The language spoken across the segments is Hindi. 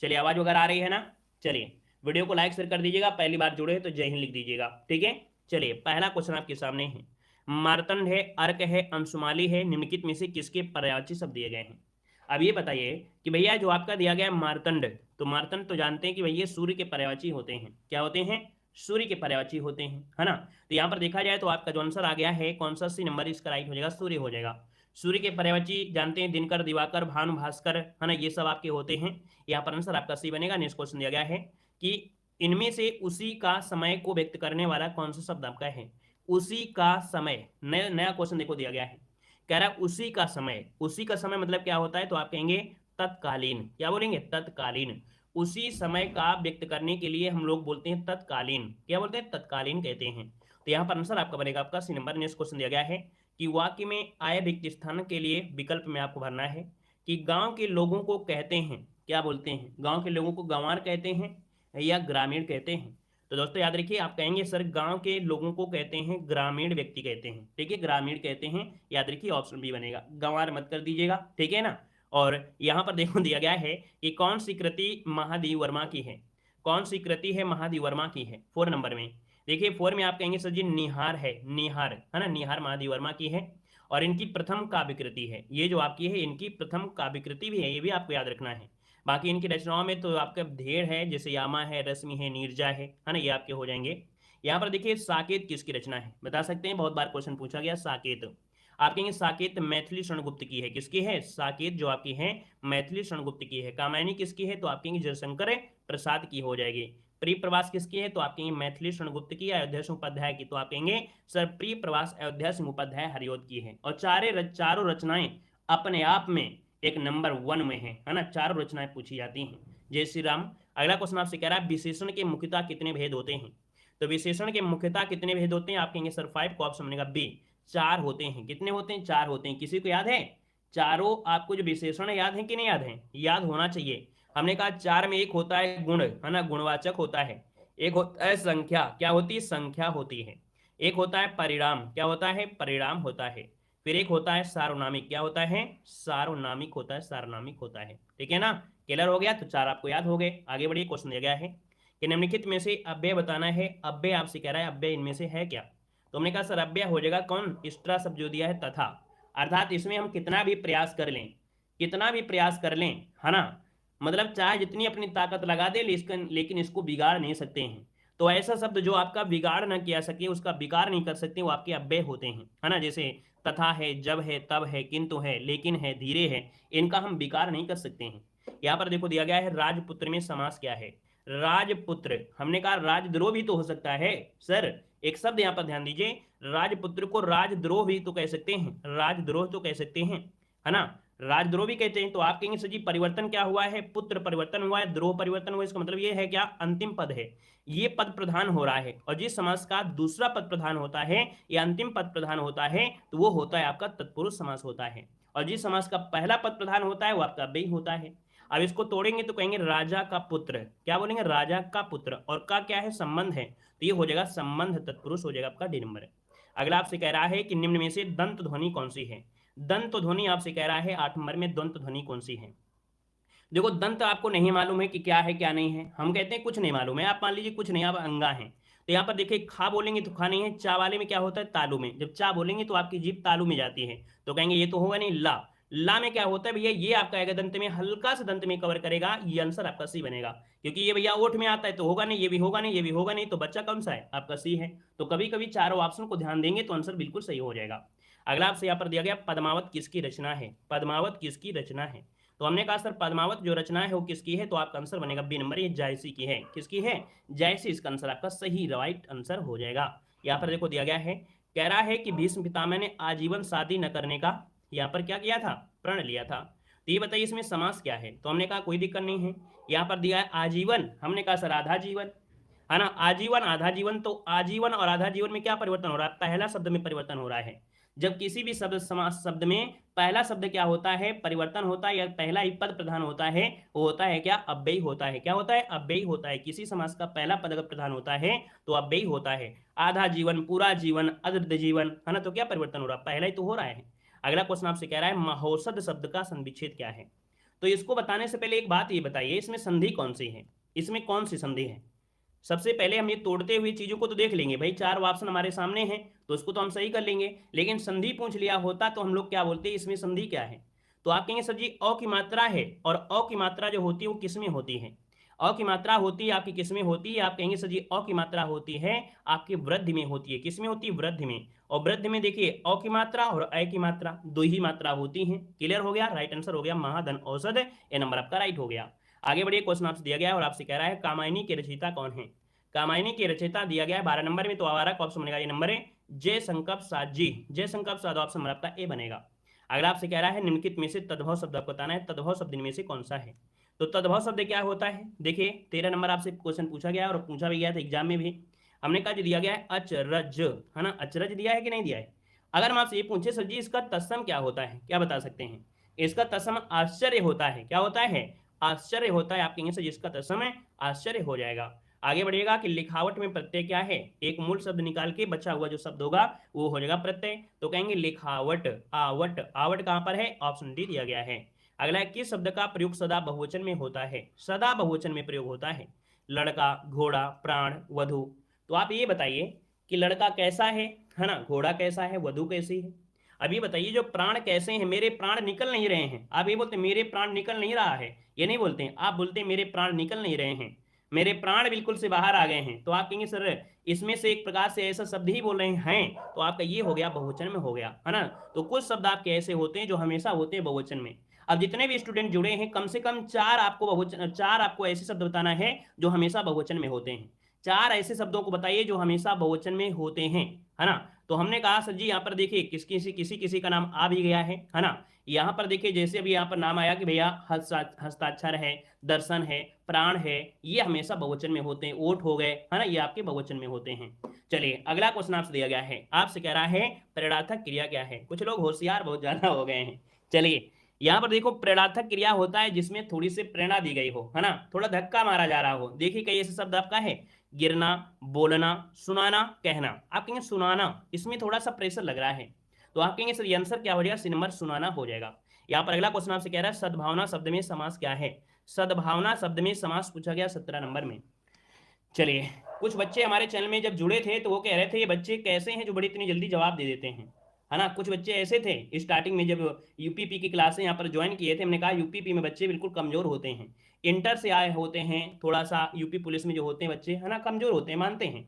चलिए आवाज वगैरह आ रही है ना। चलिए वीडियो को लाइक शेयर कर दीजिएगा, पहली बार जुड़े हैं तो जय हिंद लिख दीजिएगा, ठीक है। चलिए पहला क्वेश्चन आपके सामने है, मार्तंड है, अर्क है, अंशुमाली है, निम्नलिखित में से किसके पर्यायवाची शब्द दिए गए हैं। अब ये बताइए कि भैया जो आपका दिया गया है मार्तंड, तो मार्तंड तो जानते हैं कि भैया सूर्य के पर्यायवाची होते हैं। क्या होते हैं? सूर्य के पर्यायवाची होते हैं, है ना। तो यहाँ पर देखा जाए तो आपका जो आंसर आ गया है कौन सा सी नंबर इसका राइट हो जाएगा, सूर्य हो जाएगा। सूर्य के पर्यायवाची जानते हैं दिनकर, दिवाकर, भानु, भास्कर, है ना, ये सब आपके होते हैं। यहाँ पर आंसर आपका सी बनेगा। नेक्स्ट क्वेश्चन दिया गया है कि इनमें से उसी का समय को व्यक्त करने वाला कौन सा शब्द आपका है। उसी का समय, नया नया क्वेश्चन देखो दिया गया है, कह रहा है उसी का समय। उसी का समय मतलब क्या होता है, तो आप कहेंगे तत्कालीन। क्या बोलेंगे? तत्कालीन। उसी समय का व्यक्त करने के लिए हम लोग बोलते हैं तत्कालीन। क्या बोलते हैं? तत्कालीन कहते हैं। तो यहाँ पर आंसर आपका बनेगा आपका सी नंबर। नेक्स्ट क्वेश्चन दिया गया है कि वाक्य में आए रिक्त स्थान के लिए विकल्प में आपको भरना है कि गांव के लोगों को कहते हैं, क्या बोलते हैं? गांव के लोगों को गंवार कहते हैं या ग्रामीण कहते हैं। तो दोस्तों याद रखिए, आप कहेंगे सर गांव के लोगों को कहते हैं, ग्रामीण व्यक्ति कहते हैं, ठीक है, ग्रामीण कहते हैं। याद रखिए ऑप्शन बी बनेगा, गंवार मत कर दीजिएगा, ठीक है ना। और यहां पर देखो दिया गया है कि कौन सी कृति महादेव वर्मा की है। कौन सी कृति है महादेव वर्मा की है? 4 नंबर में देखिए, 4 में आप कहेंगे सर जी निहार है, निहार, है ना, निहार महादेव वर्मा की है। और इनकी प्रथम काव्य कृति है, ये जो आपकी है इनकी प्रथम काव्य कृति भी है, ये भी आपको याद रखना है। बाकी इनकी रचनाओं में तो आपका ढेर है, जैसे यामा है, रश्मि है, नीरजा है ना, ये आपके हो जाएंगे। यहाँ पर देखिए साकेत किसकी रचना है, बता सकते हैं, बहुत बार क्वेश्चन पूछा गया। साकेत, आप कहेंगे साकेत मैथिली शरणगुप्त की है। किसकी है? साकेत जो आपकी है मैथिली शरणगुप्त की है। कामायनी किसकी है? तो आप कहेंगे जयशंकर प्रसाद की हो जाएगी। प्रिय प्रवास किसकी है? तो आप कहेंगे मैथिली शरणगुप्त की। अयोध्या सिंह उपाध्याय की, तो आप कहेंगे सर प्रिय प्रवास अयोध्या सिंह उपाध्याय हरिओद की है। और चारों रचनाएं अपने आप में एक नंबर 1 में है ना, चारों रचनाएं पूछी जाती हैं। जय श्री राम। अगला क्वेश्चन आपसे कह रहा है विशेषण के मुख्यतः कितने भेद होते हैं। तो विशेषण के मुख्यतः कितने भेद होते हैं? आप कहेंगे सर 5 को ऑप्शन बनेगा बी, 4 होते हैं। कितने होते हैं? 4 होते हैं। किसी को याद है चारों? आपको जो विशेषण याद है कि नहीं याद है? याद होना चाहिए। हमने कहा 4 में एक होता है गुण, है ना, गुणवाचक होता है। एक होता है संख्या, क्या होती है? संख्या होती है। एक होता है परिणाम, क्या होता है? परिणाम होता है। फिर एक होता है सार्वनामिक, क्या होता है? सार्वनामिक होता है, सार्वनामिक होता है, ठीक है ना। क्लियर हो गया? तो 4 आपको याद हो गए। आगे बढ़िए, क्वेश्चन दिया गया है कि निम्नलिखित में से अव्यय बताना है। अव्यय आपसे कह रहा है अव्यय इनमें से है क्या। तो हमने कहा सर अव्यय हो जाएगा कौन? इष्टा शब्द जो दिया है तथा, अर्थात इसमें हम कितना भी प्रयास कर लें, कितना भी प्रयास कर लें, है ना, मतलब चाहे जितनी अपनी ताकत लगा दे लेकिन इसको बिगाड़ नहीं सकते हैं। तो ऐसा शब्द जो आपका बिगाड़ ना किया सके, उसका विकार नहीं कर सकते, वो आपके अव्यय होते हैं, है ना। जैसे तथा है, जब है, तब है, किंतु है, लेकिन है, धीरे है, इनका हम विकार नहीं कर सकते हैं। यहाँ पर देखो दिया गया है राजपुत्र में समास क्या है। राजपुत्र, हमने कहा राजद्रोह भी तो हो सकता है सर। एक शब्द यहाँ पर ध्यान दीजिए, राजपुत्र को राजद्रोह भी तो कह सकते हैं, राजद्रोह तो कह सकते हैं, है ना, राजद्रोह भी कहते हैं। तो आप कहेंगे सर जी परिवर्तन क्या हुआ है? पुत्र परिवर्तन हुआ है, द्रोह परिवर्तन हुआ है। इसका मतलब ये है क्या? अंतिम पद है, ये पद प्रधान हो रहा है। और जिस समास का दूसरा पद प्रधान होता है या अंतिम पद प्रधान होता है, तो वो होता है आपका तत्पुरुष समास होता है। और जिस समास का पहला पद प्रधान होता है वो आपका अव्ययी होता है। अब इसको तोड़ेंगे तो कहेंगे राजा का पुत्र, क्या बोलेंगे? राजा का पुत्र। और का क्या है? संबंध है, तो ये हो जाएगा संबंध तत्पुरुष हो जाएगा आपका डी नंबर। अगला आपसे कह रहा है कि निम्न में से दंत ध्वनि कौन सी है। दंत ध्वनि आपसे कह रहा है 8 नंबर में, दंत ध्वनि कौन सी है। देखो दंत आपको नहीं मालूम है कि क्या है क्या नहीं है, हम कहते हैं कुछ नहीं मालूम है। आप मान लीजिए कुछ नहीं, आप अंगा है। तो यहाँ पर देखिए खा बोलेंगे तो खा नहीं है, चा वाले में क्या होता है? तालु में। जब चा बोलेंगे तो आपकी जीभ तालु में जाती है, तो कहेंगे ये तो होगा नहीं। ला, ला में क्या होता है भैया? ये आपका आएगा दंत में, हल्का सा दंत में कवर करेगा, ये आंसर आपका सी बनेगा। क्योंकि ये भैया ओठ में आता है तो होगा नहीं, ये भी होगा नहीं, ये भी होगा नहीं, तो बच्चा कौन सा है? आपका सी है। तो कभी कभी चारों ऑप्शन को ध्यान देंगे तो आंसर बिल्कुल सही हो जाएगा। अगला आपसे यहाँ पर दिया गया पद्मावत किसकी रचना है। पद्मावत किसकी रचना है। तो हमने कहा सर पद्मावत जो रचना है वो किसकी है, तो आपका आंसर बनेगा बी नंबर, ये जायसी की है। किसकी है? जायसी। इसका आंसर आपका सही राइट आंसर हो जाएगा। यहाँ पर देखो दिया गया है, कह रहा है कि भीष्म पितामह ने आजीवन शादी न करने का यहाँ पर क्या किया था? प्रण लिया था। तो ये बताइए इसमें समास क्या है। तो हमने कहा कोई दिक्कत नहीं है, यहाँ पर दिया है आजीवन, हमने कहा सर आधा जीवन, है ना, आजीवन आधा जीवन। तो आजीवन और आधा जीवन में क्या परिवर्तन हो रहा है? पहला शब्द में परिवर्तन हो रहा है। जब किसी भी शब्द समास शब्द में पहला शब्द क्या होता है? परिवर्तन होता है, या पहला ही पद प्रधान होता है, वो होता है क्या? अव्ययी होता है। क्या होता है? अव्ययी होता है। किसी समास का पहला पद अगर प्रधान होता है तो अव्ययी होता है। आधा जीवन, पूरा जीवन, अर्ध जीवन, है ना, तो क्या परिवर्तन हो रहा है? पहला ही तो हो रहा है। अगला क्वेश्चन आपसे कह रहा है महोषध शब्द का संविच्छेद क्या है। तो इसको बताने से पहले एक बात ये बताइए, इसमें संधि कौन सी है, इसमें कौन सी संधि है? सबसे पहले हम ये तोड़ते हुए चीजों को तो देख लेंगे भाई, चार ऑप्शन हमारे सामने हैं तो उसको तो हम सही कर लेंगे, लेकिन संधि पूछ लिया होता तो हम लोग क्या बोलते हैं, इसमें संधि क्या है? तो आप कहेंगे सर जी अ की मात्रा है, और अ की मात्रा जो होती है वो किसमें होती है? अ की मात्रा होती है आपकी किसमें होती है? आप कहेंगे सर जी अ की मात्रा होती है आपकी वृद्धि में होती है। किसमें होती है? वृद्धि में। और वृद्धि में देखिए अ की मात्रा और अ की मात्रा दो ही मात्रा होती हैं। क्लियर हो गया? राइट आंसर हो गया महाधन औषध, ये नंबर आपका राइट हो गया। आगे बढ़िए, क्वेश्चन आपसे दिया गया और आपसे कह रहा है कामायनी के रचयिता कौन है? कामायनी के रचयिता दिया गया है 12 नंबर में, तो आवारा का ऑप्शन बनेगा ये नंबर है जय संकल्प साध जी। जय संकल्प साध ऑप्शन नंबर आपका ए बनेगा। अगला आपसे कह रहा है निम्नलिखित में से तद्भव शब्द आपको बताना है, तद्भव शब्द इनमें से कौन सा है? तो तद्भव शब्द क्या होता है? देखिए 13 नंबर आपसे क्वेश्चन पूछा गया और पूछा भी गया था एग्जाम में भी। हमने कहा जो दिया गया है अचरज, है ना, अचरज दिया है कि नहीं दिया है? अगर हम आपसे ये पूछे सर जी इसका तत्सम क्या होता है, क्या बता सकते हैं? इसका तत्सम आश्चर्य होता है। क्या होता है? आश्चर्य होता है। आप कहेंगे सर जिसका तत्सम है आश्चर्य हो जाएगा। आगे बढ़िएगा कि लिखावट में प्रत्यय क्या है? एक मूल शब्द निकाल के बचा हुआ जो शब्द होगा वो हो जाएगा प्रत्यय, तो कहेंगे लिखावट। आवट, आवट कहां पर है? ऑप्शन डी दिया गया है। अगला है किस शब्द का प्रयोग सदा बहुवचन में होता है? सदा बहुवचन में प्रयोग होता है। लड़का, घोड़ा, प्राण, वधु। तो आप ये बताइए कि लड़का कैसा है ना, घोड़ा कैसा है, वधु कैसी है? अभी बताइए जो प्राण कैसे हैं? मेरे प्राण निकल नहीं रहे हैं। आप ये बोलते हैं मेरे प्राण निकल नहीं रहा है, ये नहीं बोलते हैं, आप बोलते हैं मेरे प्राण निकल नहीं रहे हैं, मेरे प्राण बिल्कुल से बाहर आ गए हैं। तो आप कहेंगे सर इसमें से एक प्रकार से ऐसा शब्द ही बोल रहे हैं, तो आपका ये हो गया बहुवचन में हो गया, है ना। तो कुछ शब्द आपके ऐसे होते हैं जो हमेशा होते हैं बहुवचन में। अब जितने भी स्टूडेंट जुड़े हैं कम से कम चार आपको ऐसे शब्द बताना है जो हमेशा बहुवचन में होते हैं। चार ऐसे शब्दों को बताइए जो हमेशा बहुवचन में होते हैं, है ना। तो हमने कहा सर जी यहाँ पर देखिए किसी का नाम आ भी गया है ना। यहाँ पर देखिए जैसे अभी यहाँ पर नाम आया कि भैया हस्ताक्षर है, दर्शन है, प्राण है, ये हमेशा बहुवचन में होते हैं। ओट हो गए, है ना, ये आपके बहुवचन में होते हैं। चलिए अगला क्वेश्चन आपसे दिया गया है, आपसे कह रहा है प्रेरणार्थक क्रिया क्या है? कुछ लोग होशियार बहुत ज्यादा हो गए हैं। चलिए यहाँ पर देखो प्रेरणार्थक क्रिया होता है जिसमें थोड़ी सी प्रेरणा दी गई हो, है ना, थोड़ा धक्का मारा जा रहा हो। देखिए कई ऐसे शब्द आपका है, गिरना, बोलना, सुनाना, कहना। आप कहेंगे सुनाना, इसमें थोड़ा सा प्रेशर लग रहा है, तो आप कहेंगे सर ये आंसर क्या हो जाएगा? सी नंबर सुनाना हो जाएगा। यहाँ पर अगला क्वेश्चन आपसे कह रहा है सद्भावना शब्द में समास क्या है? सद्भावना शब्द में समास पूछा गया 17 नंबर में। चलिए कुछ बच्चे हमारे चैनल में जब जुड़े थे तो वो कह रहे थे ये बच्चे कैसे हैं जो बड़ी इतनी जल्दी जवाब दे देते हैं, है ना। कुछ बच्चे ऐसे थे स्टार्टिंग में जब यूपीपी की क्लासें यहाँ पर ज्वाइन किए थे, हमने कहा यूपीपी में बच्चे बिल्कुल कमजोर होते हैं, इंटर से आए होते हैं, थोड़ा सा यूपी पुलिस में जो होते हैं बच्चे, है ना, कमजोर होते हैं, मानते हैं।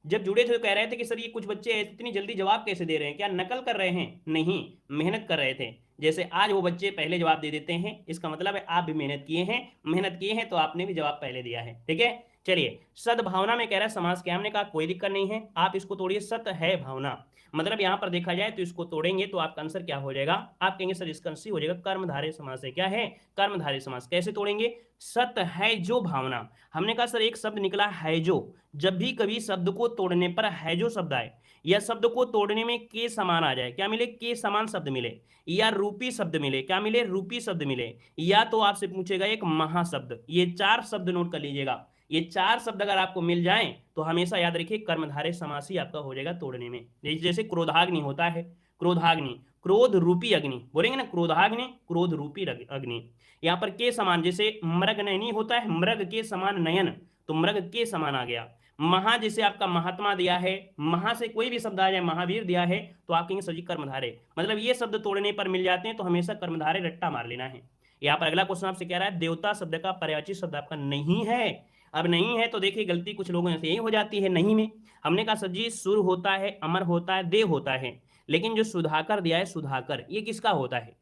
जब जुड़े थे तो कह रहे थे कि सर ये कुछ बच्चे इतनी जल्दी जवाब कैसे दे रहे हैं, क्या नकल कर रहे हैं? नहीं, मेहनत कर रहे थे। जैसे आज वो बच्चे पहले जवाब दे देते हैं, इसका मतलब है आप भी मेहनत किए हैं, मेहनत किए हैं तो आपने भी जवाब पहले दिया है, ठीक है। चलिए सद्भावना में कह रहा है समास क्या? हमने कहा कोई दिक्कत नहीं है, आप इसको तोड़िए, सत है भावना। मतलब यहां पर देखा जाए तो इसको तोड़ेंगे तो आपका आंसर क्या हो जाएगा? आप कहेंगे सर इसका आंसर हो जाएगा कर्मधारय समास है। क्या है? कर्मधारय समास। कैसे तोड़ेंगे? सत है जो भावना। हमने कहा सर एक शब्द निकला है जो, जब भी कभी शब्द को तोड़ने पर है जो शब्द आए या शब्द को तोड़ने में के समान आ जाए, क्या मिले? के समान शब्द मिले, या रूपी शब्द मिले, क्या मिले? रूपी शब्द मिले, या तो आपसे पूछेगा एक महाशब्द। ये चार शब्द नोट कर लीजिएगा, ये चार शब्द अगर आपको मिल जाएं तो हमेशा याद रखिए कर्मधारय समास ही आपका हो जाएगा तोड़ने में। जैसे क्रोधाग्नि होता है, क्रोधाग्नि, क्रोध रूपी अग्नि बोलेंगे ना, क्रोधाग्नि, क्रोध रूपी अग्नि। यहाँ पर के समान, जैसे मृग नयनी होता है, मृग के समान नयन, तो मृग के समान आ गया। महा जैसे आपका महात्मा दिया है, महा से कोई भी शब्द आ जाए, महावीर दिया है, तो आप कहेंगे सजी कर्मधारय। मतलब ये शब्द तोड़ने पर मिल जाते हैं तो हमेशा कर्मधारय रट्टा मार लेना है। यहाँ पर अगला क्वेश्चन आपसे कह रहा है देवता शब्द का पर्यायवाची शब्द आपका नहीं है। अब नहीं है तो देखिए गलती कुछ लोगों से यही हो जाती है नहीं में। हमने कहा सर जी सुर होता है, अमर होता है, देव होता है, लेकिन जो सुधाकर दिया है सुधाकर, ये किसका होता है?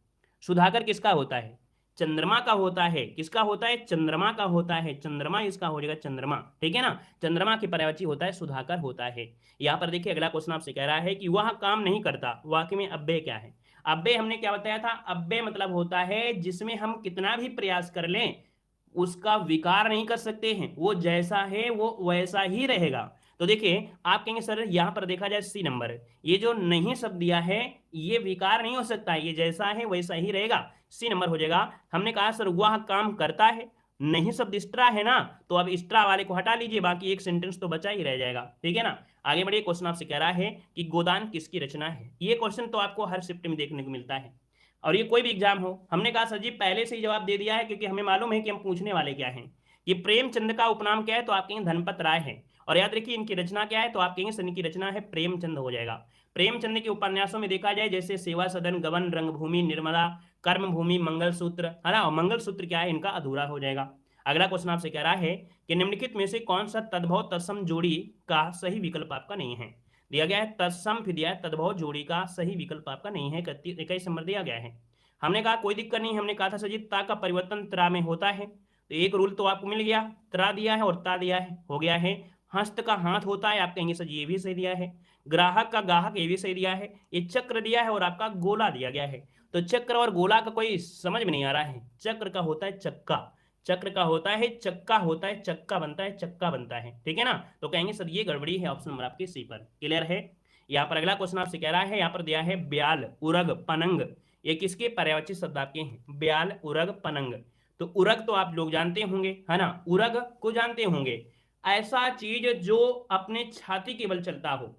सुधाकर किसका होता है? चंद्रमा का होता है। किसका होता है? चंद्रमा का होता है, चंद्रमा इसका हो जाएगा चंद्रमा, ठीक है ना। चंद्रमा की पर्यायवाची होता है सुधाकर होता है। यहाँ पर देखिए अगला क्वेश्चन आपसे कह रहा है कि वह काम नहीं करता, वाक्य में अव्यय क्या है? अव्यय हमने क्या बताया था? अव्यय मतलब होता है जिसमें हम कितना भी प्रयास कर लें उसका विकार नहीं कर सकते हैं, वो जैसा है वो वैसा ही रहेगा। तो देखिए आप कहेंगे सर यहां पर देखा जाए सी नंबर, ये जो नहीं शब्द दिया है ये विकार नहीं हो सकता, ये जैसा है वैसा ही रहेगा, सी नंबर हो जाएगा। हमने कहा सर वह काम करता है, नहीं शब्द स्ट्रा है ना, तो अब स्ट्रा वाले को हटा लीजिए, बाकी एक सेंटेंस तो बचा ही रह जाएगा, ठीक है ना। आगे बढ़िए, क्वेश्चन आपसे कह रहा है कि गोदान किसकी रचना है? ये क्वेश्चन तो आपको हर शिफ्ट में देखने को मिलता है। और ये कोई भी एग्जाम हो। हमने कहा सर जी पहले से ही जवाब दे दिया है, क्योंकि हमें मालूम है कि हम पूछने वाले क्या हैं। कि प्रेमचंद का उपनाम क्या है, तो आप कहेंगे धनपत राय है। और याद रखिए इनकी रचना क्या है, तो आप कहेंगे सर इनकी रचना है प्रेमचंद हो जाएगा। प्रेमचंद के उपन्यासों में देखा जाए जैसे सेवा सदन, गबन, रंगभूमि, निर्मला, कर्मभूमि, मंगलसूत्र, है ना। और मंगलसूत्र क्या है, इनका अधूरा हो जाएगा। अगला क्वेश्चन आपसे कह रहा है कि निम्नलिखित में से कौन सा तद्भव तत्सम जोड़ी का सही विकल्प आपका नहीं है। दिया गया है तत्सम, फिर दिया है तद्भव जोड़ी का सही विकल्प आपका नहीं है। 21 नंबर दिया गया है। हमने कहा कोई दिक्कत नहीं, हमने कहा था सर जी ता का परिवर्तन त्रा में होता है, तो एक रूल तो आपको मिल गया। त्रा दिया है और ता दिया है, हो गया है। हस्त का हाथ होता है, आप कहेंगे सर जी ये भी सही दिया है। ग्राहक का गाहक, ये भी सही दिया है। ये चक्र दिया है और आपका गोला दिया गया है। तो चक्र और गोला का कोई समझ में नहीं आ रहा है। चक्र का होता है चक्का, चक्र का होता है चक्का, होता है चक्का बनता है चक्का बनता है, ठीक है ना। तो कहेंगे सर ये गड़बड़ी है, ऑप्शन नंबर आपके सी पर। क्लियर है। यहाँ पर अगला क्वेश्चन आपसे कह रहा है, यहाँ पर दिया है ब्याल, उरग, पनंग, ये किसके पर्यायवाची शब्द आपके हैं। ब्याल, उरग, पनंग। तो उरग तो आप लोग जानते होंगे, है ना, उरग को जानते होंगे। ऐसा चीज जो अपने छाती के बल चलता हो,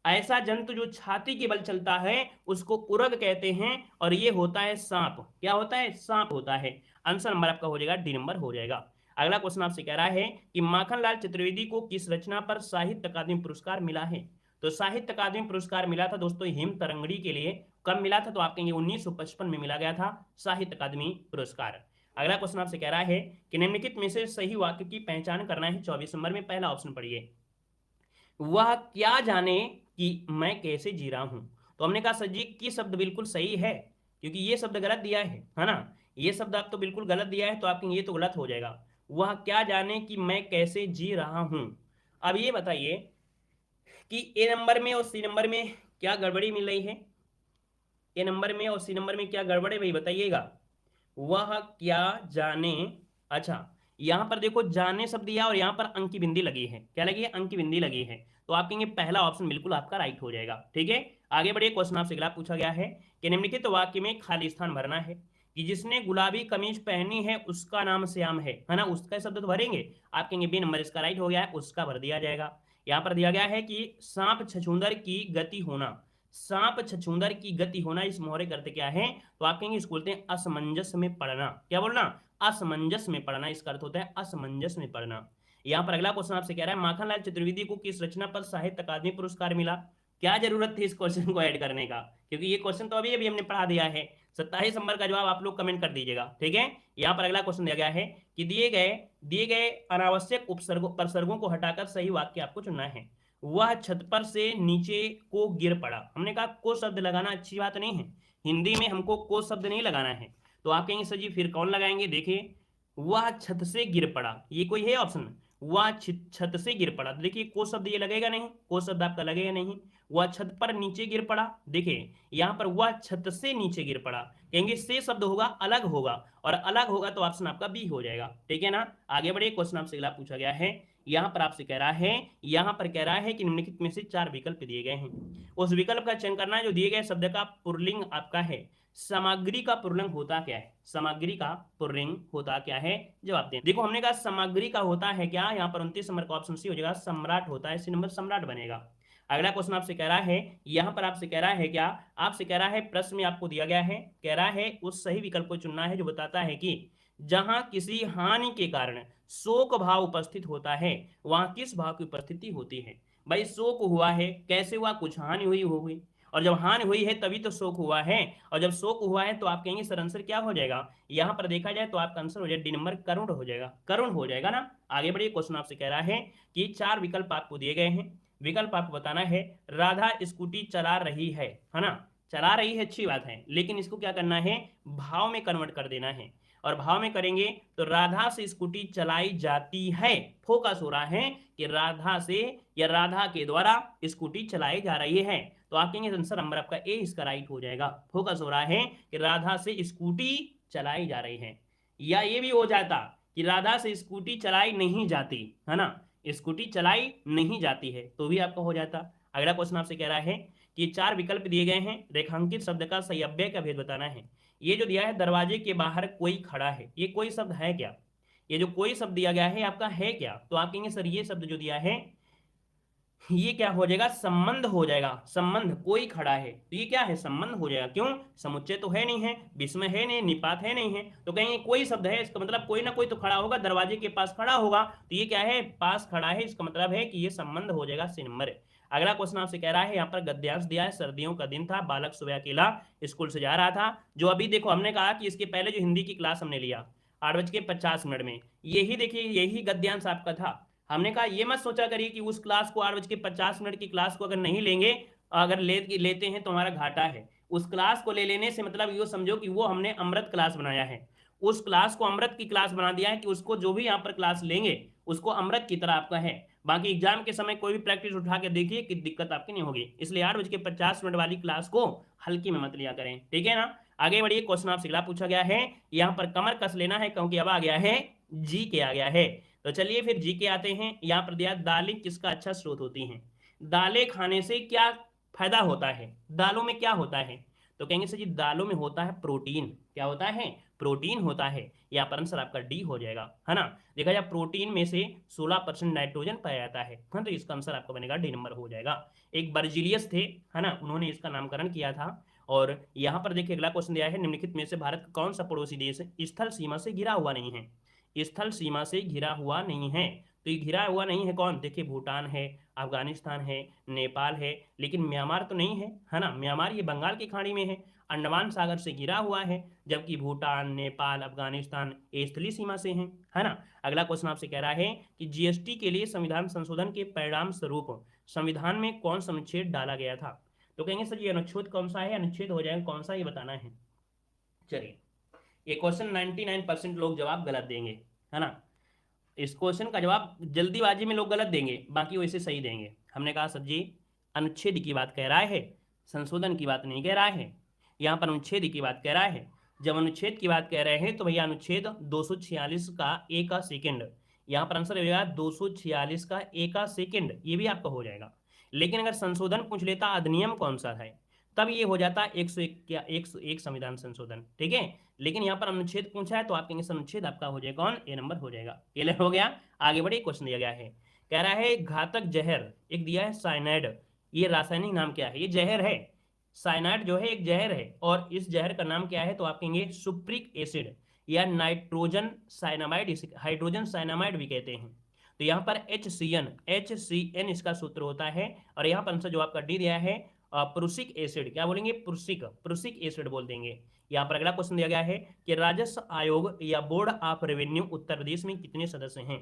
ऐसा जंतु जो छाती के बल चलता है उसको उरग कहते हैं। और ये होता है सांप। क्या होता है, सांप होता है। आंसर नंबर आपका हो जाएगा डी नंबर हो जाएगा। अगला क्वेश्चन आपसे कह रहा है कि माखनलाल चतुर्वेदी को किस रचना पर साहित्य अकादमी पुरस्कार मिला है। तो साहित्य अकादमी पुरस्कार मिला था दोस्तों हिम तरंगड़ी के लिए। कब मिला था, तो आप कहेंगे 1955 में मिला गया था साहित्य अकादमी पुरस्कार। अगला क्वेश्चन आपसे कह रहा है कि निम्नलिखित में से सही वाक्य की पहचान करना है। 24 नंबर में पहला ऑप्शन पढ़िए, वह क्या जाने कि मैं कैसे जी रहा हूं। तो हमने कहा सर जी की शब्द बिल्कुल सही है, क्योंकि ये शब्द गलत दिया है ना। ये शब्द आप तो बिल्कुल गलत दिया है, तो आपके ये तो गलत हो जाएगा। वह क्या जाने कि मैं कैसे जी रहा हूं। अब ये बताइए कि ए नंबर में और सी नंबर में क्या गड़बड़ी मिल रही है। ए नंबर में और सी नंबर में क्या गड़बड़ है भाई बताइएगा। वह क्या जाने, अच्छा यहां पर देखो जाने शब्द दिया और यहां पर अंक की बिंदी लगी है। क्या लगी है, अंक की बिंदी लगी है। तो आप कहेंगे पहला ऑप्शन बिल्कुल आपका राइट हो जाएगा। ठीक है, आगे बढ़िए। क्वेश्चन आपसे अगला पूछा गया है कि निम्नलिखित वाक्य में खाली स्थान भरना है। कि जिसने गुलाबी कमीज पहनी है उसका नाम श्याम है ना। उसका शब्द तो भरेंगे, आप कहेंगे बी नंबर इसका राइट हो गया है, उसका भर दिया जाएगा। यहां पर दिया गया है कि सांप छछूंदर की गति होना, सांप छछूंदर की गति होना, इस मोहरे करते क्या है, तो आप कहेंगे इसको बोलते हैं असमंजस में पढ़ना। क्या बोलना, असमंजस में पढ़ना, इसका अर्थ होता है असमंजस में पढ़ना। यहां पर अगला क्वेश्चन आपसे कह रहा है माखनलाल चतुर्वेदी को किस रचना पर साहित्य अकादमी पुरस्कार मिला। क्या जरूरत थी इस क्वेश्चन को ऐड करने का, क्योंकि ये क्वेश्चन तो अभी अभी हमने पढ़ा दिया है। 27 नंबर का जवाब आप लोग कमेंट कर दीजिएगा। ठीक है, यहां पर अगला क्वेश्चन दिया गया है कि दिए गए अनावश्यक उपसर्गों प्रसर्गों को हटाकर सही वाक्य आपको चुनना है। वह छत पर से नीचे को गिर पड़ा। हमने कहा को शब्द लगाना अच्छी बात नहीं है, हिंदी में हमको को शब्द नहीं लगाना है। तो आप कहेंगे सर जी फिर कौन लगाएंगे, देखिए वह छत से गिर पड़ा, ये कोई है ऑप्शन। वह छत से गिर पड़ा, तो देखिए को शब्द ये लगेगा नहीं, को शब्द आपका लगेगा नहीं। वह छत पर नीचे गिर पड़ा, देखिए यहां पर वह छत से नीचे गिर पड़ा, कहेंगे से शब्द होगा अलग होगा, और अलग होगा तो ऑप्शन आपका बी हो जाएगा। ठीक है ना, आगे बढ़िए। क्वेश्चन आपसे अगला पूछा गया है, यहां पर आपसे कह रहा है, यहां पर कह रहा है कि निम्नलिखित में से 4 विकल्प दिए गए हैं। उस विकल्प का चयन करना है जो दिए गए शब्द का पुल्लिंग आपका है। सामग्री का पुल्लिंग होता क्या है, सामग्री का पुल्लिंग होता क्या है, जवाब दें। देखो हमने कहा सामग्री का होता है क्या, यहाँ पर 29 नंबर का ऑप्शन सी हो जाएगा, सम्राट होता है, सी नंबर सम्राट बनेगा। अगला क्वेश्चन आपसे कह रहा है, यहां पर आपसे कह रहा है क्या, आपसे कह रहा है प्रश्न में आपको दिया गया है, कह रहा है उस सही विकल्प को चुनना है जो बताता है कि जहां किसी हानि के कारण शोक भाव उपस्थित होता है वहां किस भाव की उपस्थिति होती है। भाई शोक हुआ है, कैसे हुआ, कुछ हानि हुई होगी, और जब हानि हुई है तभी तो शोक हुआ है, और जब शोक हुआ है तो आप कहेंगे सर आंसर क्या हो जाएगा। यहां पर देखा जाए तो आपका आंसर हो जाएगा डी नंबर करुण हो जाएगा, करुण हो जाएगा ना। आगे बढ़िए। क्वेश्चन आपसे कह रहा है कि 4 विकल्प आपको दिए गए हैं, विकल्प आपको बताना है। राधा स्कूटी चला रही है ना, चला रही है अच्छी बात है, लेकिन इसको क्या करना है, भाव में कन्वर्ट कर देना है। और भाव में करेंगे तो राधा से स्कूटी चलाई जाती है, फोकस हो रहा है कि राधा से या राधा के द्वारा स्कूटी चलाई जा रही है। तो आप कहेंगे आंसर नंबर आपका ए इसका राइट हो जाएगा। फोकस हो रहा है कि राधा से स्कूटी चलाई जा रही है। या ये भी हो जाता कि राधा से स्कूटी चलाई नहीं जाती, है ना, स्कूटी चलाई नहीं जाती है, तो भी आपका हो जाता। अगला क्वेश्चन आपसे कह रहा है कि 4 विकल्प दिए गए हैं, रेखांकित शब्द का सही अव्यय का भेद बताना है। ये जो दिया है दरवाजे के बाहर कोई खड़ा है, ये कोई शब्द है क्या, ये जो कोई शब्द दिया गया है आपका है क्या, तो आप कहेंगे सर ये शब्द जो दिया है ये क्या हो जाएगा, संबंध हो जाएगा। संबंध, कोई खड़ा है तो ये क्या है, संबंध हो जाएगा। क्यों, समुच्चय तो है नहीं है, विस्मय है नहीं, निपात है नहीं है, तो कहेंगे कोई शब्द है, इसका मतलब कोई ना कोई तो खड़ा होगा, दरवाजे के पास खड़ा होगा, तो ये क्या है, पास खड़ा है, इसका मतलब है कि ये संबंध हो जाएगा सी नंबर। अगला क्वेश्चन आपसे कह रहा है, यहाँ पर गद्यांश दिया है, सर्दियों का दिन था, बालक सुबह अकेला स्कूल से जा रहा था। जो अभी देखो हमने कहा कि इसके पहले जो हिंदी की क्लास हमने लिया 8:50 में, यही देखिए यही गद्यांश आपका था। हमने कहा ये मत सोचा करिए कि उस क्लास को 8:50 की क्लास को अगर नहीं लेंगे, अगर लेते हैं तो हमारा घाटा है। उस क्लास को ले लेने से मतलब ये समझो कि वो हमने अमृत क्लास बनाया है, उस क्लास को अमृत की क्लास बना दिया है कि उसको जो भी यहाँ पर क्लास लेंगे उसको अमृत की तरह आपका है। बाकी एग्जाम के समय कोई भी प्रैक्टिस उठा के देखिए कि दिक्कत आपकी नहीं होगी, इसलिए 8:50 वाली क्लास को हल्की में मत लिया करें, ठीक है ना। आगे बढ़िए, क्वेश्चन आपसे अगला पूछा गया है, यहाँ पर कमर कस लेना है क्योंकि अब आ गया है जी के आ गया है। तो चलिए फिर जी के आते हैं। यहाँ पर दिया दालें किसका अच्छा स्रोत होती हैं, दालें खाने से क्या फायदा होता है, दालों में क्या होता है, तो कहेंगे सर जी दालों में होता है प्रोटीन। क्या होता है, प्रोटीन होता है। यहाँ पर आंसर आपका डी हो जाएगा, है ना। देखा जाए प्रोटीन में से 16% नाइट्रोजन पाया जाता है, हाँ, तो इसका आंसर आपका बनेगा डी नंबर हो जाएगा। एक बर्जिलियस थे, है ना, उन्होंने इसका नामकरण किया था। और यहाँ पर देखिए अगला क्वेश्चन दिया है, निम्नलिखित में से भारत का कौन सा पड़ोसी देश स्थल सीमा से घिरा हुआ नहीं है, स्थल सीमा से घिरा हुआ नहीं है। तो ये घिरा हुआ नहीं है कौन, देखिए भूटान है, अफगानिस्तान है, नेपाल है, लेकिन म्यांमार तो नहीं है ना, म्यांमार ये बंगाल की खाड़ी में है, अंडमान सागर से घिरा हुआ है, जबकि भूटान, नेपाल, अफगानिस्तान ये स्थलीय सीमा से हैं, है ना। अगला क्वेश्चन आपसे कह रहा है कि जीएसटी के लिए संविधान संशोधन के परिणाम स्वरूप संविधान में कौन सा अनुच्छेद डाला गया था, तो कहेंगे सर ये अनुच्छेद कौन सा है, अनुच्छेद हो जाएगा कौन सा, ये बताना है। चलिए, ये क्वेश्चन 99% लोग जवाब गलत देंगे, है ना। इस क्वेश्चन का जवाब जल्दीबाजी में लोग गलत देंगे, बाकी वैसे सही देंगे। हमने कहा सर जी अनुच्छेद की बात कह रहा है, संशोधन की बात नहीं कह रहा है, यहाँ पर अनुच्छेद की बात कह रहा है। जब अनुच्छेद की बात कह रहे हैं तो भैया अनुच्छेद 246 का ए का सेकेंड, यहाँ पर आंसर हो जाएगा 246 का ए का सेकेंड, ये भी आपका हो जाएगा। लेकिन अगर संशोधन पूछ लेता अधिनियम कौन सा है, तब ये हो जाता 101 क्या 101 संविधान संशोधन, ठीक है। लेकिन यहाँ पर अनुच्छेद पूछा है तो आप कहेंगे अनुच्छेद आपका हो जाएगा कौन, ए नंबर हो जाएगा। क्लियर हो गया। आगे बढ़े, क्वेश्चन दिया गया है, कह रहा है घातक जहर एक दिया है साइनाइड, ये रासायनिक नाम क्या है, ये जहर है, साइनाइड जो है एक जहर है, और इस जहर का नाम क्या है, तो आप कहेंगे सुप्रिक एसिड या नाइट्रोजन साइनामाइड, हाइड्रोजन साइनामाइड भी कहते हैं। तो यहाँ पर HCN इसका सूत्र होता है, और यहाँ पर आंसर जो आपका डी दिया है प्रुसिक एसिड, क्या बोलेंगे, प्रुसिक एसिड बोल देंगे। यहाँ पर अगला क्वेश्चन दिया गया है कि राजस्व आयोग या board of revenue Uttar Pradesh में कितने सदस्य हैं।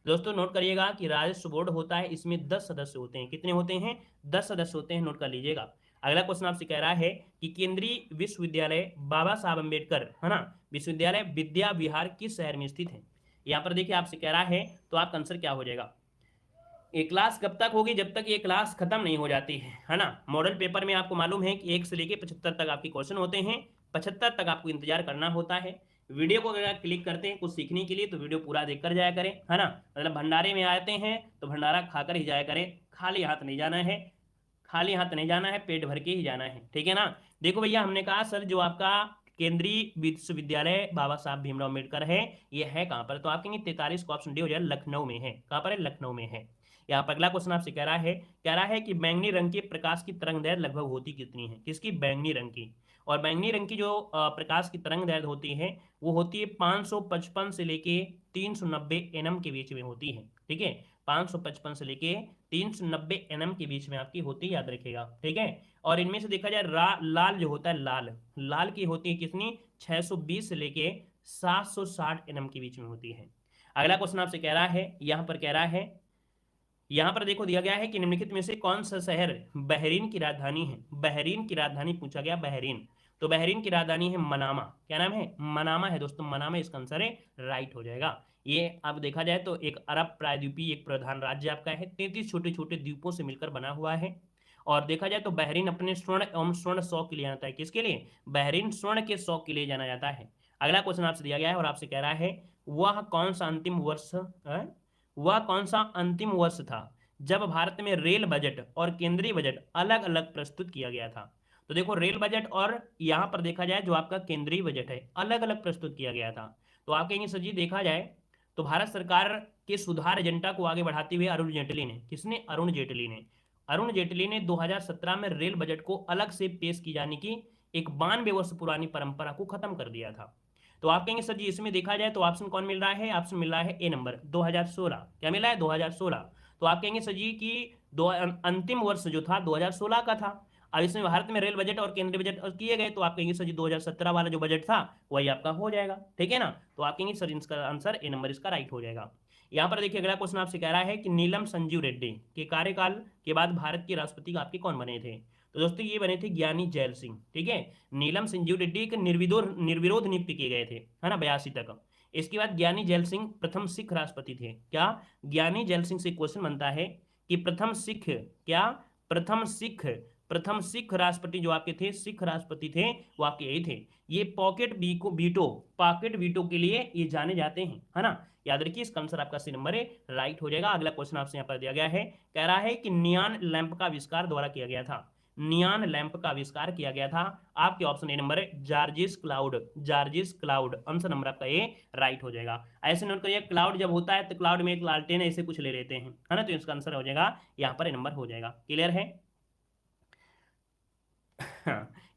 दोस्तों नोट करिएगा कि राजस्व बोर्ड होता है, इसमें 10 सदस्य होते हैं। कितने होते हैं, 10 सदस्य होते हैं, नोट कर लीजिएगा। अगला क्वेश्चन आपसे कह रहा है कि केंद्रीय विश्वविद्यालय बाबा साहब अम्बेडकर, है ना, विश्वविद्यालय विद्या विहार किस शहर में स्थित है। यहाँ पर देखिए आपसे कह रहा है तो आपका आंसर क्या हो जाएगा, ये क्लास कब तक होगी, जब तक ये क्लास खत्म नहीं हो जाती है ना। मॉडल पेपर में आपको मालूम है कि 1 से लेके 75 तक आपके क्वेश्चन होते हैं, 75 तक आपको इंतजार करना होता है। वीडियो को अगर आप क्लिक करते हैं कुछ सीखने के लिए तो वीडियो पूरा देख कर जाया करें, है ना। मतलब भंडारे में आते हैं तो भंडारा खाकर ही जाया करें, खाली हाथ नहीं जाना है, खाली हाथ नहीं जाना है, पेट भर के ही जाना है, ठीक है ना। देखो भैया हमने कहा सर जो आपका केंद्रीय विश्वविद्यालय बाबा साहब भीमराव अम्बेडकर है, ये है कहाँ पर, तो आप कहेंगे 43 का ऑप्शन डी हो जाए, लखनऊ में है। कहाँ पर है, लखनऊ में है। यहाँ पर अगला क्वेश्चन आपसे कह रहा है कि बैंगनी रंग के प्रकाश की तरंग दैर्घ्य लगभग होती कितनी है, किसकी, बैंगनी रंग की। और बैंगनी रंग की जो प्रकाश की तरंग दैर्घ्य होती है वो होती है 555 से लेके 390 एनएम के बीच में होती है, ठीक है। 555 से लेके 390 एनएम के बीच में आपकी होती है, याद रखिएगा, ठीक है। और इनमें से देखा जाए लाल जो होता है, लाल की होती है कितनी, 620 से लेके 760 एनएम के बीच में होती है। अगला क्वेश्चन आपसे कह रहा है, यहाँ पर कह रहा है, यहाँ पर देखो दिया गया है कि निम्नलिखित में से कौन सा शहर बहरीन की राजधानी है, बहरीन की राजधानी पूछा गया, बहरीन। तो बहरीन की राजधानी है मनामा, क्या नाम है, मनामा है दोस्तों, मनामा इसका आंसर है, राइट हो जाएगा। ये अब देखा जाए तो एक अरब प्रायद्वीपीय एक प्रधान राज्य आपका है, 33 छोटे छोटे द्वीपों से मिलकर बना हुआ है। और देखा जाए तो बहरीन अपने स्वर्ण एवं स्वर्ण 100 के लिए जाना जाता है, किसके लिए, बहरीन स्वर्ण के 100 के लिए जाना जाता है। अगला क्वेश्चन आपसे दिया गया है और आपसे कह रहा है वह कौन सा अंतिम वर्ष वह कौन सा अंतिम वर्ष था जब भारत में रेल बजट और केंद्रीय बजट अलग अलग प्रस्तुत किया गया था। तो देखो रेल बजट और यहाँ पर देखा जाए जो आपका केंद्रीय बजट है अलग अलग प्रस्तुत किया गया था। तो आप कहेंगे सर जी देखा जाए तो भारत सरकार के सुधार एजेंडा को आगे बढ़ाते हुए अरुण जेटली ने, किसने, अरुण जेटली ने, अरुण जेटली ने 2017 में रेल बजट को अलग से पेश की जाने की एक 92 वर्ष पुरानी परंपरा को खत्म कर दिया था। तो आप कहेंगे सर जी इसमें देखा जाए तो ऑप्शन कौन मिल रहा है, ऑप्शन मिल रहा है ए नंबर 2016। क्या मिला है 2016। तो आप कहेंगे सर जी कि अंतिम वर्ष जो था 2016 का था। अब इसमें भारत में रेल बजट और केंद्रीय बजट किए गए, तो आप कहेंगे सर जी 2017 वाला जो बजट था वही आपका हो जाएगा, ठीक है ना। तो आप कहेंगे सर इसका आंसर ए नंबर इसका राइट हो जाएगा। यहाँ पर देखिए अगला क्वेश्चन आपसे कह रहा है कि नीलम संजीव रेड्डी के कार्यकाल के बाद भारत के राष्ट्रपति आपके कौन बने थे। तो दोस्तों ये बने थे ज्ञानी जैल सिंह, ठीक है। नीलम संजीव रेड्डी एक निर्विरोध नियुक्त किए गए थे, है ना, 82 तक। इसके बाद ज्ञानी जैल सिंह प्रथम सिख राष्ट्रपति थे। क्या ज्ञानी जैल सिंह से क्वेश्चन बनता है कि प्रथम सिख, क्या प्रथम सिख राष्ट्रपति जो आपके थे, सिख राष्ट्रपति थे वो आपके यही थे। ये पॉकेट वीटो के लिए ये जाने जाते हैं, है ना। याद रखिए इसका आंसर आपका सी नंबर है राइट हो जाएगा। अगला क्वेश्चन आपसे यहाँ पर दिया गया है, कह रहा है कि नियॉन लैंप का आविष्कार द्वारा किया गया था। नियॉन लैंप का आविष्कार किया गया था आपके ऑप्शन ए नंबर है जॉर्जिस क्लाउड। आंसर नंबर आपका ए राइट हो जाएगा। ऐसे नोट करिए क्लाउड जब होता है तो क्लाउड में एक लालटेन ऐसे कुछ ले लेते हैं, है ना, तो इसका आंसर हो जाएगा यहाँ पर ए नंबर हो जाएगा। क्लियर है।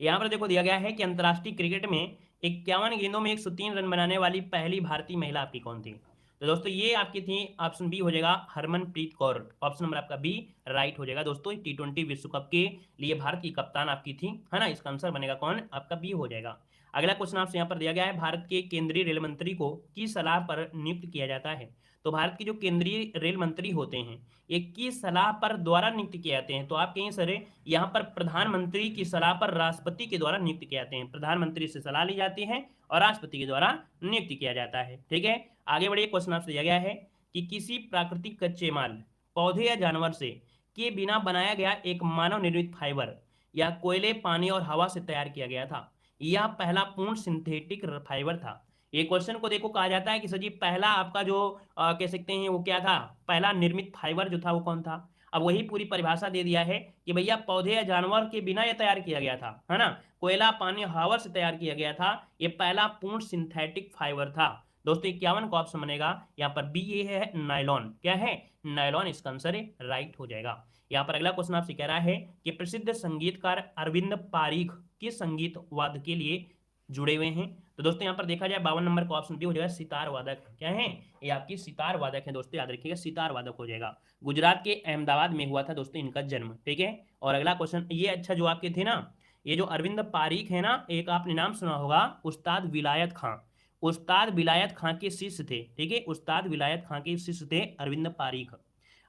यहाँ पर देखो दिया गया है कि अंतरराष्ट्रीय क्रिकेट में 51 गेंदों में 103 रन बनाने वाली पहली भारतीय महिला आपकी कौन थी। तो दोस्तों ये आपकी थी, ऑप्शन बी हो जाएगा हरमनप्रीत कौर। ऑप्शन नंबर आपका बी राइट हो जाएगा। दोस्तों T20 विश्व कप के लिए भारत की कप्तान आपकी थी, है ना। इसका आंसर बनेगा कौन, आपका बी हो जाएगा। अगला क्वेश्चन आपसे यहाँ पर दिया गया है, भारत के केंद्रीय रेल मंत्री को किस सलाह पर नियुक्त किया जाता है। तो भारत के जो केंद्रीय रेल मंत्री होते हैं ये किस सलाह पर द्वारा नियुक्त किए जाते हैं। तो आप कहें सर यहाँ पर प्रधानमंत्री की सलाह पर राष्ट्रपति के द्वारा नियुक्त किए जाते हैं। प्रधानमंत्री से सलाह ली जाती है और राष्ट्रपति के द्वारा नियुक्त किया जाता है, ठीक है। आगे बढ़िए, क्वेश्चन आपसे दिया गया है कि किसी प्राकृतिक कच्चे माल, पौधे या जानवर से के बिना बनाया गया एक मानव निर्मित फाइबर या कोयले, पानी और हवा से तैयार किया गया था। यह पहला पूर्ण सिंथेटिक फाइबर था। ये क्वेश्चन को देखो कहा जाता है कि सर जी पहला आपका जो कह सकते हैं वो क्या था, पहला निर्मित फाइबर जो था वो कौन था। अब वही पूरी परिभाषा दे दिया है कि भैया पौधे या जानवर के बिना ये तैयार किया गया था, है ना, कोयला, पानी, हवा से तैयार किया गया था। ये पहला पूर्ण सिंथेटिक फाइबर था। दोस्तों 51 का ऑप्शन बनेगा यहाँ पर बी, ये है नायलॉन। क्या है, नायलॉन। इसका आंसर राइट हो जाएगा। यहाँ पर अगला क्वेश्चन आपसे कह रहा है कि प्रसिद्ध संगीतकार अरविंद पारीख किस संगीत वाद्य के लिए जुड़े हुए हैं। तो दोस्तों यहाँ पर देखा जाए 52 नंबर का ऑप्शन डी हो जाएगा सितार वादक। क्या है, ये आपकी सितार वादक है दोस्तों, याद रखिएगा सितार वादक हो जाएगा। गुजरात के अहमदाबाद में हुआ था दोस्तों इनका जन्म, ठीक है। और अगला क्वेश्चन ये अच्छा जो आपके थे ना, ये जो अरविंद पारीख है ना, एक आपने नाम सुना होगा उस्ताद विलायत खां। उस्ताद विलायत खां के शिष्य थे, ठीक है, उस्ताद विलायत खां के शिष्य थे अरविंद पारीख।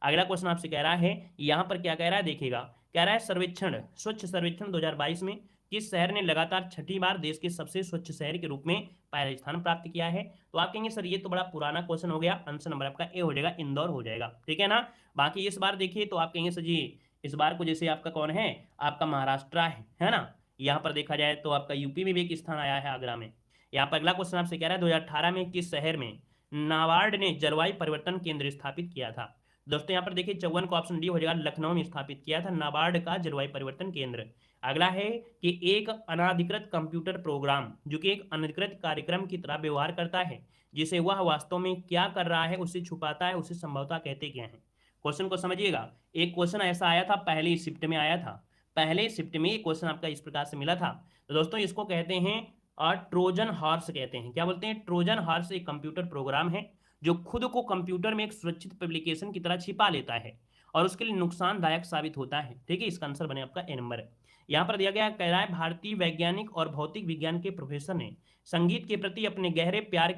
अगला क्वेश्चन आपसे कह रहा है, यहाँ पर क्या कह रहा है देखिएगा, कह रहा है स्वच्छ सर्वेक्षण 2022 में किस शहर ने लगातार छठी बार देश के सबसे स्वच्छ शहर के रूप में पहला स्थान प्राप्त किया है। तो आप कहेंगे सर ये तो बड़ा पुराना क्वेश्चन हो गया, आंसर नंबर आपका ए हो जाएगा, इंदौर हो जाएगा, ठीक है ना। बाकी इस बार देखिए तो आप कहेंगे सर जी इस बार को जैसे आपका कौन है, आपका महाराष्ट्र है ना। यहाँ पर देखा जाए तो आपका यूपी में भी एक स्थान आया है, आगरा में। यहाँ पर अगला क्वेश्चन आपसे कह रहा है 2018 में किस शहर में नाबार्ड ने जलवायु परिवर्तन केंद्र स्थापित किया था। दोस्तों यहाँ पर देखिए 54 का ऑप्शन डी हो जाएगा, लखनऊ में स्थापित किया था नाबार्ड का जलवायु परिवर्तन केंद्र। अगला है कि एक अनाधिकृत कंप्यूटर प्रोग्राम जो कि एक अनधिकृत कार्यक्रम की तरह व्यवहार करता है, जिसे वह वास्तव में क्या कर रहा है उसे छुपाता है, उसे संभवतः कहते क्या है। क्वेश्चन को समझिएगा, एक क्वेश्चन ऐसा आया था पहले शिफ्ट में आया था, पहले शिफ्ट में क्वेश्चन आपका इस प्रकार से मिला था। तो दोस्तों इसको कहते हैं ट्रोजन हॉर्स कहते हैं। क्या बोलते हैं, ट्रोजन हॉर्स एक कंप्यूटर प्रोग्राम है जो खुद को कंप्यूटर में एक सुरक्षित पब्लिकेशन की तरह छिपा लेता है और उसके लिए नुकसानदायक साबित होता है, ठीक है। इसका आंसर बने आपका ए नंबर। यहाँ पर दिया गया कह रहा है भारतीय वैज्ञानिक और भौतिक विज्ञान के प्रोफेसर ने संगीत के प्रति अपने गहरे प्यार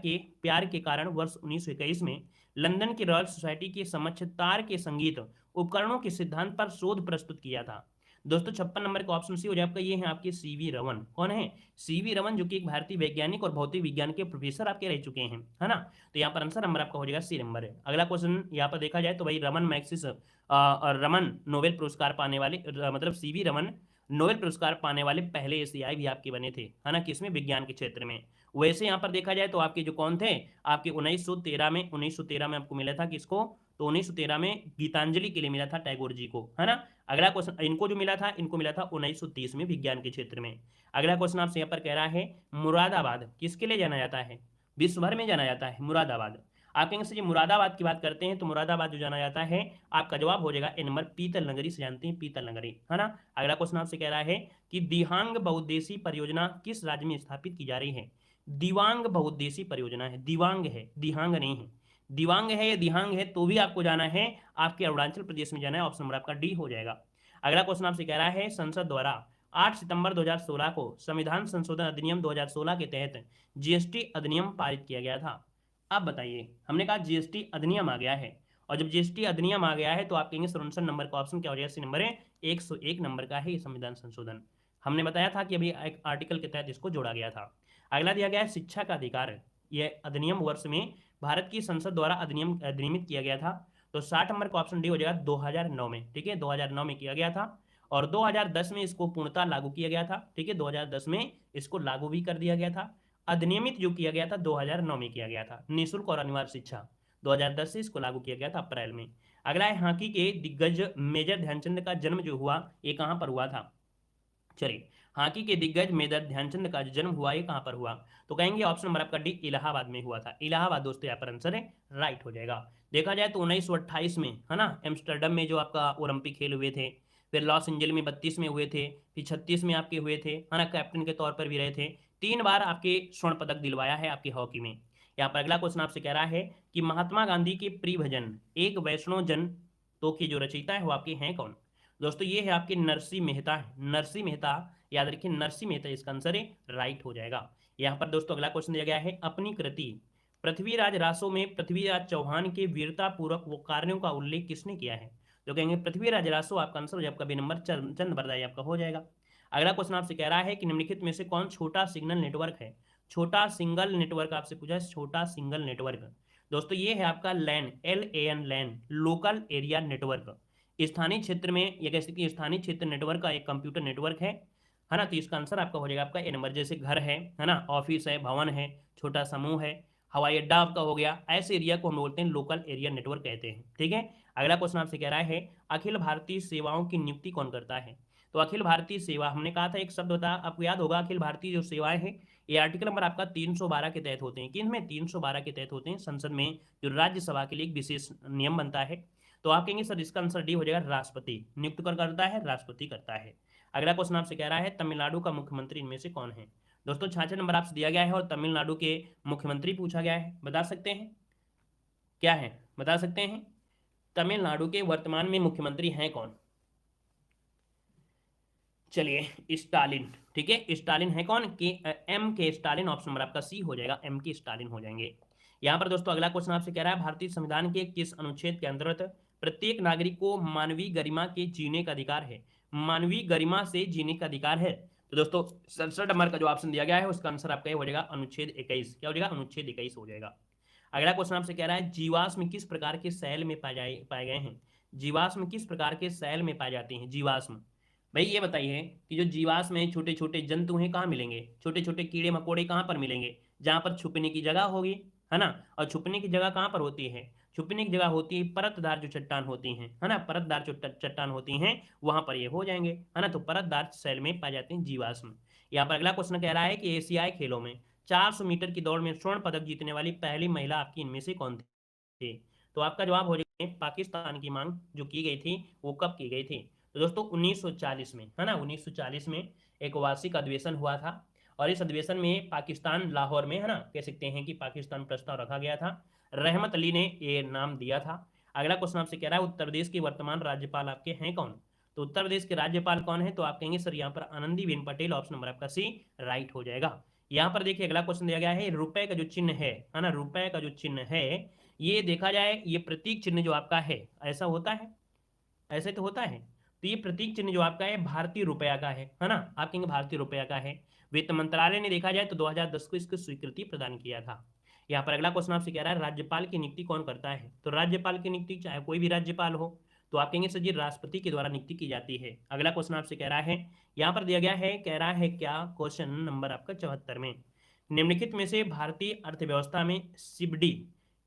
के कारण वर्ष 1921 में लंदन की रॉयल सोसाइटी के समक्ष तार के संगीत उपकरणों के सिद्धांत पर शोध प्रस्तुत किया था। दोस्तों 56 नंबर का ऑप्शन सी हो जाए आपका, ये है आपके सीवी रमन। कौन है, सीवी रमन, जो कि एक भारतीय वैज्ञानिक और भौतिक विज्ञान के प्रोफेसर आपके रह चुके हैं, है ना। तो यहाँ पर आंसर नंबर आपका हो जाएगा सी नंबर है। अगला क्वेश्चन यहाँ पर देखा जाए तो भाई रमन मैग्सेस और रमन नोबेल पुरस्कार पाने वाले मतलब सीवी रमन नोबेल पुरस्कार पाने वाले पहले एशियाई भी आपके बने थे, है ना, किसमें, विज्ञान के क्षेत्र में। वैसे यहाँ पर देखा जाए तो आपके जो कौन थे, आपके 1913 में आपको मिला था किसको, तो 1913 में गीतांजलि के लिए मिला था टैगोर जी को, है ना। अगला क्वेश्चन इनको जो मिला था, इनको मिला था 1930 में विज्ञान के क्षेत्र में। अगला क्वेश्चन आपसे यहाँ पर कह रहा है मुरादाबाद किसके लिए जाना जाता है, विश्व भर में जाना जाता है मुरादाबाद। आप कहेंगे सर जी मुरादाबाद की बात करते हैं तो मुरादाबाद जो जाना जाता है, आपका जवाब हो जाएगा ए नंबर पीतल नगरी से जानते हैं, पीतल नगरी, है ना। अगला क्वेश्चन आपसे कह रहा है कि दिहांग बहुउद्देशीय परियोजना किस राज्य में स्थापित की जा रही है। दिवांग बहुउद्देशीय परियोजना है, दिवांग है, दिहांग नहीं है। दिवांग है या दिहांग है तो भी आपको जाना है, आपके अरुणाचल प्रदेश में जाना है, ऑप्शन नंबर आपका डी हो जाएगा। अगला क्वेश्चन आपसे कह रहा है संसद द्वारा 8 सितंबर 2016 को संविधान संशोधन अधिनियम 2016 के तहत जीएसटी अधिनियम पारित किया गया था। अब बताइए, हमने कहा जीएसटी अधिनियम आ गया है, और जब जीएसटी अधिनियम आ गया है तो आप कहेंगे 67 नंबर का ऑप्शन क्या हो जाएगा, सी नंबर है 101 नंबर का है ये संविधान संशोधन। हमने बताया था कि अभी एक आर्टिकल के तहत इसको जोड़ा गया था। अगला दिया गया है शिक्षा का अधिकार, यह अधिनियम वर्ष में भारत की संसद द्वारा अधिनियमित किया गया था। तो 60 नंबर का ऑप्शन डी हो जाएगा 2009 में, ठीक है, 2009 में किया गया था, और 2010 में इसको पूर्णतः लागू किया गया था, ठीक है, 2010 में इसको लागू भी कर दिया गया था। अधिनियमित जो किया गया था 2009 में किया गया था, निःशुल्क और अनिवार्य शिक्षा 2010 से इसको लागू किया गया था अप्रैल में। अगला है हॉकी के दिग्गज मेजर ध्यानचंद का जन्म जो हुआ ये कहाँ पर हुआ था। चलिए, हॉकी के दिग्गज मेजर ध्यानचंद का जन्म हुआ ये कहाँ पर हुआ, तो कहेंगे ऑप्शन नंबर आपका डी इलाहाबाद में हुआ था। इलाहाबाद दोस्तों यहाँ पर आंसर है, राइट हो जाएगा। देखा जाए तो 1928 में, है ना, एम्स्टर्डम में जो आपका ओलंपिक खेल हुए थे, फिर लॉस एंजल में 32 में हुए थे, फिर 36 में आपके हुए थे, है ना, कैप्टन के तौर पर भी रहे थे। 3 बार आपके स्वर्ण पदक दिलवाया है आपकी हॉकी में। यहाँ पर अगला क्वेश्चन आपसे कह रहा है कि महात्मा गांधी के प्रिय भजन एक वैष्णव जन तो की जो रचयिता है वो आपके हैं कौन। दोस्तों ये है आपके नरसिंह मेहता, नरसिंह मेहता, याद रखिए नरसिंह मेहता इसका आंसर है, राइट हो जाएगा। यहाँ पर दोस्तों अगला क्वेश्चन दिया गया है अपनी कृति पृथ्वीराज रासो में पृथ्वीराज चौहान के वीरता पूर्वक वो कार्यों का उल्लेख किसने किया है, तो कहेंगे पृथ्वीराज रासो आपका आंसर हो जाएगा, आपका बी नंबर चंद बरदाई आपका हो जाएगा। अगला क्वेश्चन आपसे कह रहा है कि निम्नलिखित में से कौन छोटा सिग्नल नेटवर्क है। छोटा सिंगल नेटवर्क आपसे पूछा है, छोटा सिंगल नेटवर्क दोस्तों ये है आपका लैन, LAN लैन, लोकल एरिया नेटवर्क। स्थानीय क्षेत्र में या कह सकते हैं स्थानीय क्षेत्र नेटवर्क का एक कंप्यूटर नेटवर्क है ना। तो इसका आंसर आपका हो जाएगा आपका ए नंबर, जैसे घर है ना, ऑफिस है, भवन है, छोटा समूह है, हवाई अड्डा आपका हो गया, ऐसे एरिया को हम बोलते हैं लोकल एरिया नेटवर्क कहते हैं, ठीक है। अगला क्वेश्चन आपसे कह रहा है अखिल भारतीय सेवाओं की नियुक्ति कौन करता है, तो अखिल भारतीय सेवा हमने कहा था एक शब्द होता है आपको याद होगा, अखिल भारतीय जो सेवाएं हैं ये आर्टिकल नंबर आपका 312 के तहत होते हैं, किनमें 312 के तहत होते हैं, संसद में जो राज्यसभा के लिए एक विशेष नियम बनता है। तो आप कहेंगे सर इसका आंसर डी हो जाएगा, राष्ट्रपति नियुक्त कौन करता है, राष्ट्रपति करता है। अगला क्वेश्चन आपसे कह रहा है तमिलनाडु का मुख्यमंत्री इनमें से कौन है। दोस्तों 66 नंबर आपसे दिया गया है और तमिलनाडु के मुख्यमंत्री पूछा गया है, बता सकते हैं क्या है, बता सकते हैं तमिलनाडु के वर्तमान में मुख्यमंत्री हैं कौन। चलिए स्टालिन, ठीक है, स्टालिन है कौन के M के स्टालिन, ऑप्शन नंबर आपका सी हो जाएगा, M के स्टालिन हो जाएंगे। यहाँ पर दोस्तों अगला क्वेश्चन आपसे कह रहा है भारतीय संविधान के किस अनुच्छेद के अंतर्गत प्रत्येक नागरिक को मानवीय गरिमा के जीने का अधिकार है, मानवीय गरिमा से जीने का अधिकार है। तो दोस्तों 67 नंबर का जो ऑप्शन दिया गया है उसका आंसर आपका हो जाएगा अनुच्छेद 21, क्या हो जाएगा, अनुच्छेद 21 हो जाएगा। अगला क्वेश्चन आपसे कह रहा है जीवाश्म किस प्रकार के सैल में पाए गए हैं, जीवाश्म किस प्रकार के सैल में पाए जाते हैं, जीवाश्म। भाई ये बताइए कि जो जीवाश्म में छोटे छोटे जंतु हैं कहाँ मिलेंगे, छोटे छोटे कीड़े मकोड़े कहाँ पर मिलेंगे, जहाँ पर छुपने की जगह होगी, है ना। और छुपने की जगह कहाँ पर होती है, छुपने की जगह होती है परतदार जो चट्टान होती हैं, है ना, परतदार जो चट्टान होती हैं वहां पर ये हो जाएंगे, है ना। तो परतदार सेल में पाए जाते हैं जीवाश्म। यहाँ पर अगला क्वेश्चन कह रहा है कि एशियाई खेलों में 400 मीटर की दौड़ में स्वर्ण पदक जीतने वाली पहली महिला आपकी इनमें से कौन थी, तो आपका जवाब हो जाएगा पाकिस्तान की मांग जो की गई थी वो कब की गई थी, तो दोस्तों 1940 में, है ना, 1940 में एक वार्षिक अधिवेशन हुआ था, और इस अधिवेशन में पाकिस्तान लाहौर में, है ना, कह सकते हैं कि पाकिस्तान प्रस्ताव रखा गया था, रहमत अली ने ये नाम दिया था। अगला क्वेश्चन आपसे कह रहा है उत्तर प्रदेश के वर्तमान राज्यपाल आपके हैं कौन, तो उत्तर प्रदेश के राज्यपाल कौन है, तो आप कहेंगे सर यहाँ पर आनंदीबेन पटेल, ऑप्शन नंबर आपका सी राइट हो जाएगा। यहाँ पर देखिए अगला क्वेश्चन दिया गया है रुपए का जो चिन्ह है ना, रुपए का जो चिन्ह है ये देखा जाए ये प्रतीक चिन्ह जो आपका है ऐसा होता है, ऐसे तो होता है, तो ये प्रतीक चिन्ह जो आपका है भारतीय रुपया का है ना, आप कहेंगे भारतीय रुपया का है। वित्त मंत्रालय ने देखा जाए तो 2010 को इसकी स्वीकृति प्रदान किया था। यहाँ पर अगला क्वेश्चन आपसे कह रहा है राज्यपाल की नियुक्ति कौन करता है, तो राज्यपाल की नियुक्ति चाहे कोई भी राज्यपाल हो तो आप कहेंगे सर जी राष्ट्रपति के द्वारा नियुक्ति की जाती है। अगला क्वेश्चन आपसे कह रहा है, यहाँ पर दिया गया है, कह रहा है क्या, क्वेश्चन नंबर आपका 74 में निम्नलिखित में से भारतीय अर्थव्यवस्था में सिबडी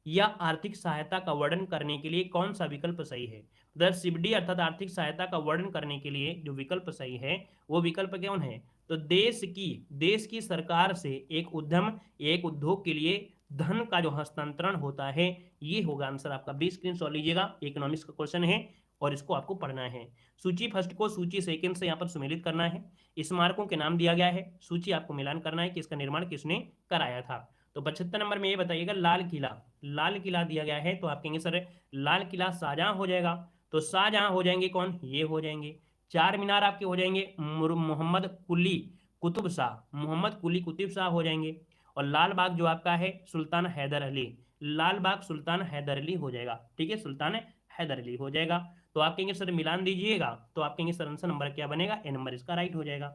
या आर्थिक सहायता का वर्णन करने के लिए कौन सा विकल्प सही है। सिबडी अर्थात आर्थिक सहायता का वर्णन करने के लिए जो विकल्प सही है वो विकल्प कौन है, तो देश की सरकार से एक उद्यम एक उद्योग के लिए धन का जो हस्तांतरण होता है, ये होगा आंसर आपका। 20 स्क्रीनशॉट लीजिएगा, इकोनॉमिक्स का क्वेश्चन है और इसको आपको पढ़ना है। सूची फर्स्ट को सूची सेकंड से यहाँ पर सुमेलित करना है। स्मारकों के नाम दिया गया है, सूची आपको मिलान करना है कि इसका निर्माण किसने कराया था। तो 75 नंबर में ये बताइएगा, लाल किला, लाल किला दिया गया है तो आप कहेंगे सर लाल किला शाहजहां हो जाएगा, तो शाहजहां हो जाएंगे कौन, ये हो जाएंगे। चार मीनार आपके हो जाएंगे मोहम्मद कुली कुतुब शाह, मोहम्मद कुली कुतुब शाह हो जाएंगे। और लाल बाग जो आपका है सुल्तान हैदर अली, लाल बाग सुल्तान हैदर अली हो जाएगा, ठीक है, सुल्तान हैदर अली हो जाएगा। तो आप कहेंगे सर मिलान दीजिएगा, तो आप कहेंगे सर आंसर नंबर क्या बनेगा, ए नंबर इसका राइट हो जाएगा।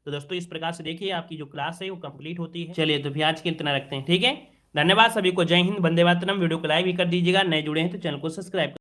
तो दोस्तों इस प्रकार से देखिए आपकी जो क्लास है वो कंप्लीट होती है। चलिए तो फिर आज के इतना रखते हैं, ठीक है। धन्यवाद सभी को, जय हिंद, वंदे मातरम। वीडियो को लाइक भी कर दीजिएगा, नए जुड़े हैं तो चैनल को सब्सक्राइब